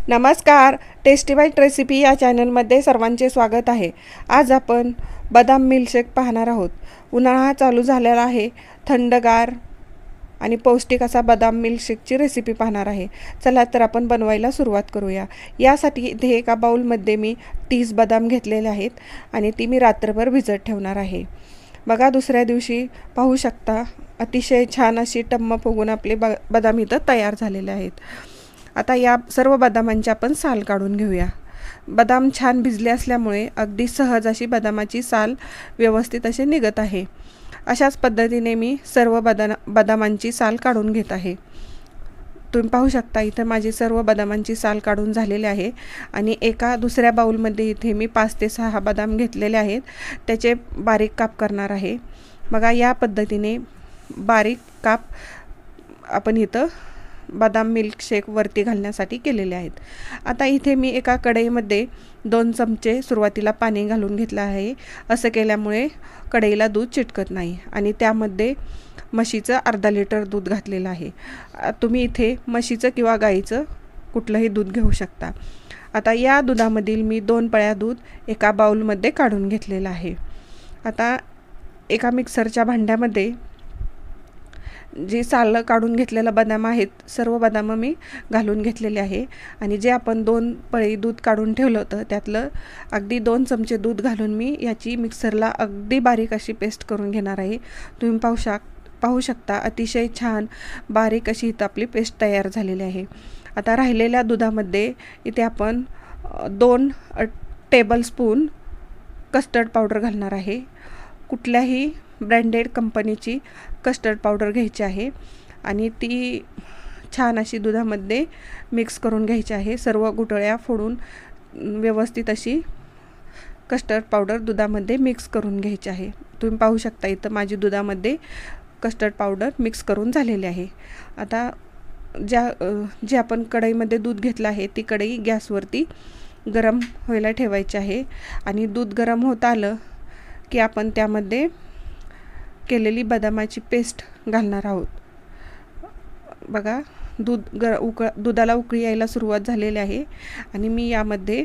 नमस्कार, tasty bite recipe या चॅनलमध्ये सर्वांचे स्वागत आहे। आज आपण बदाम मिल्कशेक पाहणार आहोत। उन्हाळा चालू झालेला आहे, थंडगार आणि पौष्टिक असा बदाम मिल्कशेकची रेसिपी पाहणार आहे। चला तर आपण बनवायला सुरुवात करूया। यासाठी इथे एका बाउलमध्ये मी 30 बदाम घेतलेले आहेत आणि ती मी रात्रभर भिजत ठेवणार आहे। बघा, दुसऱ्या दिवशी पाहू शकता अतिशय छान अशी टम्म फुगून आपले बदाम इथं तयार झालेले आहेत। आता या सर्व बदामांची आपण साल काढून घेऊया। बदाम छान भिजले असल्यामुळे अगदी सहज अशी बदामाची साल व्यवस्थित अशी निघत आहे। अशाच पद्धतीने मी सर्व बदामांची साल काढून घेत आहे। तुम्ही पाहू शकता इथे माझी सर्व बदामांची साल काढून झालेली आहे आणि एका दुसऱ्या बाउलमध्ये इथे मी 5 ते 6 बदाम घेतलेले आहेत, त्याचे बारीक काप करणार आहे। बघा, या पद्धतीने बारीक काप आपण इथं बदाम मिल्कशेक वरती घालण्यासाठी केलेले आहेत। आता इथे मी एका कढईमध्ये 2 चमचे सुरुवातीला पाणी घालून घेतलं आहे। असं केल्यामुळे कढईला दूध चिटकत नाही आणि त्यामध्ये म्हशीचं अर्धा लिटर दूध घातलेलं आहे। तुम्ही इथे म्हशीचं किंवा गाईचं कुठलंही दूध घेऊ शकता। आता या दुधामधील मी 2 पळ्या दूध एका बाउलमध्ये काढून घेतलेलं आहे। आता एका मिक्सरच्या भांड्यामध्ये जे साल काढून घेतलेला बदाम आहेत, सर्व बदाम मी घालून घेतलेले आहे आणि जे आपण 2 पळी दूध काढून ठेवलं होतं त्यातलं अगदी 2 चमचे दूध घालून मी याची मिक्सरला अगदी बारीक अशी पेस्ट करून घेणार आहे। तुम्ही पाहू शकता अतिशय छान बारीक अशी इथं आपली पेस्ट तयार झालेली आहे। आता राहिलेल्या दुधामध्ये इथे आपण 2 टेबलस्पून कस्टर्ड पावडर घालणार आहे। कुठल्याही ब्रँडेड कंपनीची कस्टर्ड पावडर घ्यायची आहे आणि ती छान अशी दुधामध्ये मिक्स करून घ्यायची आहे। सर्व गुठळ्या फोडून व्यवस्थित अशी कस्टर्ड पावडर दुधामध्ये मिक्स करून घ्यायची आहे। तुम्ही पाहू शकता इथं माझी दुधामध्ये कस्टर्ड पावडर मिक्स करून झालेली आहे। आता जे आपण कढईमध्ये दूध घेतलं आहे ती कढई गॅसवरती गरम व्हायला ठेवायची आहे आणि दूध गरम होत आलं की आपण त्यामध्ये केलेली बदामाची पेस्ट घालणार आहोत। बघा, दुधाला उकळी यायला सुरुवात झालेली आहे आणि मी यामध्ये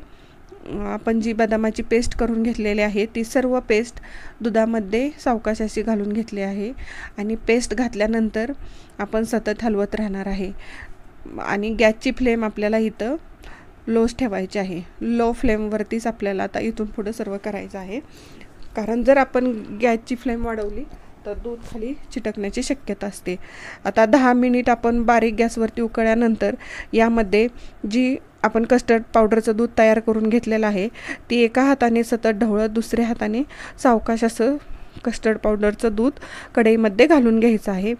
आपण जी बदामाची पेस्ट करून घेतलेली आहे ती सर्व पेस्ट दुधामध्ये सावकाश अशी घालून घेतली आहे आणि पेस्ट घातल्यानंतर आपण सतत हलवत राहणार आहे आणि गॅसची फ्लेम आपल्याला इथं लोच ठेवायची आहे। लो फ्लेमवरतीच आपल्याला आता इथून पुढे सर्व करायचं आहे, कारण जर आपण गॅसची फ्लेम वाढवली तर दूध खाली चिटकण्याची शक्यता असते। आता 10 मिनिट आपण बारीक गॅसवरती उकळल्यानंतर यामध्ये जी आपण कस्टर्ड पावडरचं दूध तयार करून घेतलेलं आहे ती एका हाताने सतत ढवळत दुसऱ्या हाताने सावकाश असं कस्टर्ड पावडरचं दूध कढईमध्ये घालून घ्यायचं आहे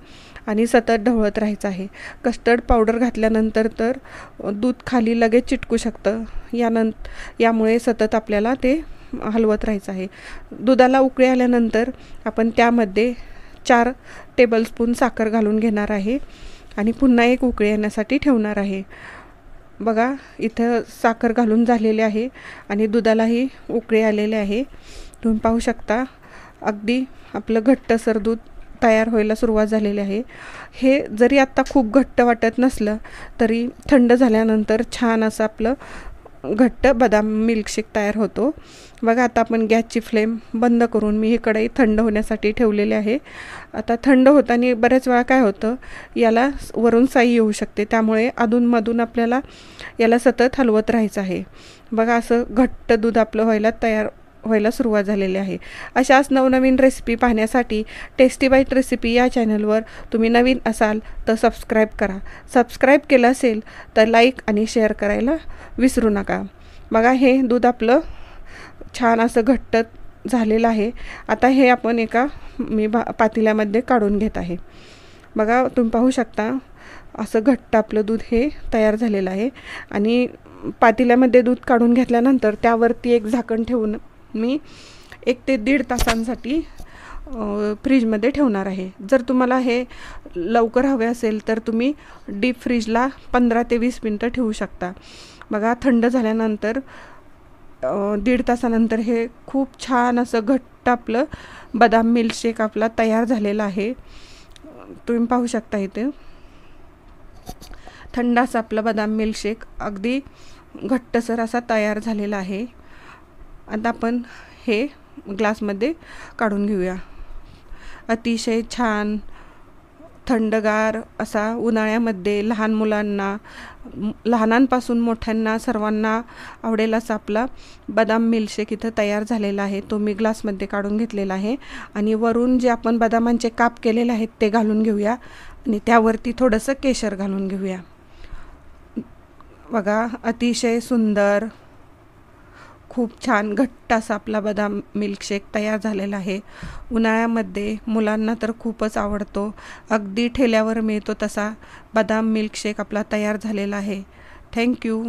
आणि सतत ढवळत राहायचं आहे। कस्टर्ड पावडर घातल्यानंतर तर दूध खाली लगेच चिटकू शकतं, यामुळे सतत आपल्याला ते हलवत राहायचं आहे। दुधाला उकळी आल्यानंतर आपण त्यामध्ये 4 टेबलस्पून साखर घालून घेणार आहे आणि पुन्हा एक उकळी येण्यासाठी ठेवणार आहे। बघा, इथं साखर घालून झालेली आहे आणि दुधालाही उकळी आलेले आहे। तुम्ही पाहू शकता अगदी आपलं घट्टसर दूध तयार व्हायला सुरुवात झालेली आहे। हे जरी आत्ता खूप घट्ट वाटत नसलं तरी थंड झाल्यानंतर छान असं आपलं घट्ट बदाम मिल्कशेक तयार होतो। बघा, आता आपण गॅसची फ्लेम बंद करून मी ही कढई थंड होण्यासाठी ठेवलेली आहे। आता थंड होताना बऱ्याच वेळा काय होतं, याला वरून साई येऊ शकते, त्यामुळे अधूनमधून आपल्याला याला सतत हलवत राहायचं आहे। बघा, असं घट्ट दूध आपलं व्हायला सुरुवात झालेली आहे। अशाच नवनवीन रेसिपी पाहण्यासाठी टेस्टी बाईट रेसिपी या चॅनलवर तुम्ही नवीन असाल तर सबस्क्राईब करा। सबस्क्राईब केलं असेल तर लाईक आणि शेअर करायला विसरू नका। बघा, हे दूध आपलं छान असं घट्ट झालेलं आहे। आता हे आपण एका पातेल्यामध्ये काढून घेत आहे। बघा, तुम्ही पाहू शकता असं घट्ट आपलं दूध हे तयार झालेलं आहे आणि पातेल्यामध्ये दूध काढून घेतल्यानंतर त्यावरती एक झाकण ठेवून मी 1 ते 1.5 तासांसाठी फ्रीजमध्ये ठेवणार आहे। जर तुम्हाला हे लवकर हवे असेल तर तुम्ही डीप फ्रीजला 15 ते 20 मिनटं ठेवू शकता। बघा, थंड झाल्यानंतर 1.5 तासानंतर हे खूप छान असं घट्ट आपलं बदाम मिल्कशेक आपला तयार झालेला आहे। तुम्ही पाहू शकता इथे थंड असा आपला बदाम मिल्कशेक अगदी घट्टसर असा तयार झालेला आहे. आता आपण हे ग्लासमध्ये काढून घेऊया. अतिशय छान थंडगार असा उन्हाळ्यामध्ये लहान मुलांना, लहानांपासून मोठ्यांना सर्वांना आवडेल असा आपला बदाम मिल्कशेक इथं तयार झालेला आहे. तो मी ग्लासमध्ये काढून घेतलेला आहे आणि वरून जे आपण बदामांचे काप केलेले आहेत ते घालून घेऊया आणि त्यावरती थोडंसं केशर घालून घेऊया. बघा, अतिशय सुंदर, खूप छान घट्ट असा आपला बदाम मिल्कशेक तयार झालेला आहे. उन्हाळ्यामध्ये मुलांना तर खूपच आवडतो. अगदी ठेल्यावर मिळतो तसा बदाम मिल्कशेक आपला तयार झालेला आहे. थँक्यू.